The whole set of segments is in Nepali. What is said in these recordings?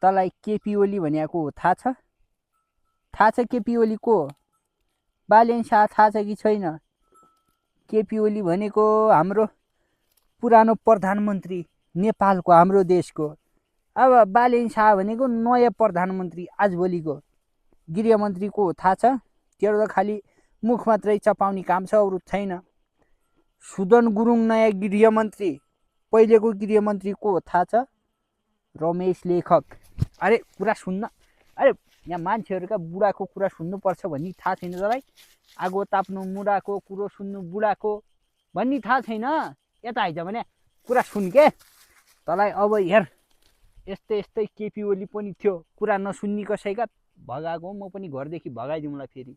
तँलाई केपी ओली भनेको थाहा छ? थाहा छ केपी ओली को? बालेन शाह थाहा छ कि छैन? केपी ओली भनेको हाम्रो पुरानो प्रधानमन्त्री, नेपालको, हाम्रो देशको। अब बालेन शाह भनेको नयाँ प्रधानमन्त्री, आजभोलिको गृहमन्त्री को थाहा छ? तेरो त खालि मुख मात्रै चपाउने काम छ, अरू छैन। सुदन गुरुङ नयाँ गृहमन्त्री, पहिलेको गृहमन्त्री को थाहा छ? रमेश लेखक। अरे कुरा सुन्न, अरे यहाँ मान्छेहरूका बुढाको कुरा सुन्नुपर्छ भन्ने थाहा छैन तँलाई? आगो ताप्नु मुढाको, कुरो सुन्नु बुढाको भन्ने थाहा छैन? यता आइज भने कुरा सुन के। तँलाई अब हेर, यस्तै यस्तै केपी ओली पनि थियो, कुरा नसुन्ने कसैका, भगाएको म पनि घरदेखि भगाइदिउँला फेरि।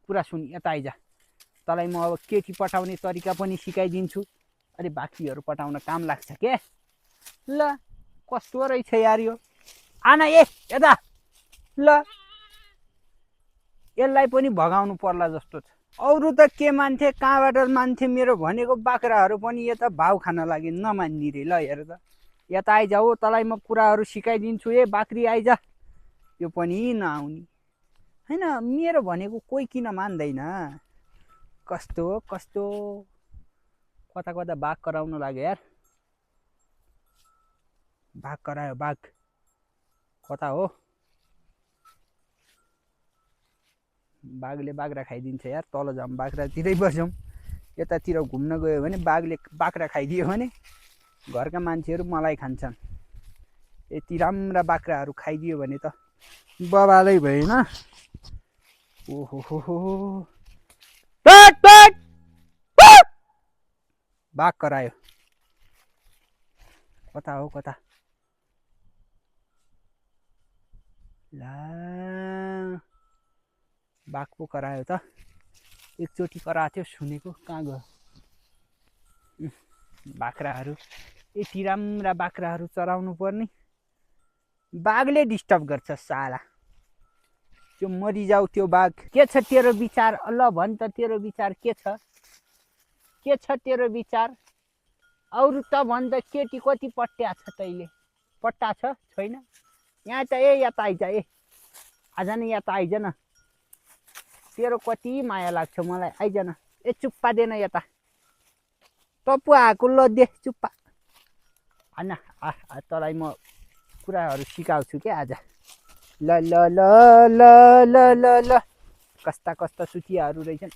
कुरा सुन, यता आइज। तँलाई म अब केटी पटाउने तरिका पनि सिकाइदिन्छु। अरे बाख्रीहरू पटाउन काम लाग्छ के? ल कस्तो रहेछ यार यो। आना ए यता, ल यसलाई पनि भगाउनु पर्ला जस्तो छ। अरू त के मान्थे, कहाँबाट मान्थे? मेरो भनेको बाख्राहरू पनि यता भाउ खान लागि नमान्ने रे। ल हेर त, यता आइज हो, तँलाई म कुराहरू सिकाइदिन्छु। ए बाख्री आइज। यो पनि नआउने होइन, मेरो भनेको कोही किन मान्दैन? कस्तो कस्तो कता कता बाघ कराउन लाग्यो यार। बाघ करायो, बाघ कता हो? बाघले बाख्रा खाइदिन्छ यार। तल जाउँ, बाख्रातिरै बसौँ। यतातिर घुम्न गयो भने बाघले बाख्रा खाइदियो भने घरका मान्छेहरू मलाई खान्छन्। यति राम्रा बाख्राहरू खाइदियो भने त बबालै भएन। ओहो बाघ करायो। कता हो कता? ला बाघ पो करायो त। एकचोटि कराएको थियो, सुनेको, कहाँ गयो? बाख्राहरू यति राम्रा बाख्राहरू चराउनु पर्ने, बाघले डिस्टर्ब गर्छ साला। त्यो मरिजाऊ त्यो बाघ। के छ तेरो विचार? ल भन् त, तेरो विचार के छ? के छ तेरो विचार? अरू त भन् त, केटी कति पट्ट्या छ तैँले? पट्टा छ छैन? यहाँ त ए यता आइज। ए आज न यता आइज न, तेरो कति माया लाग्छ मलाई। आइज न। ए चुप्पा देन यता। टप्पु आएको, ल दे चुप्पा। होइन तँलाई म कुराहरू सिकाउँछु क्या आज। ल ल ल ल ल ल ल कस्ता कस्ता सुतियाहरू रहेछन्।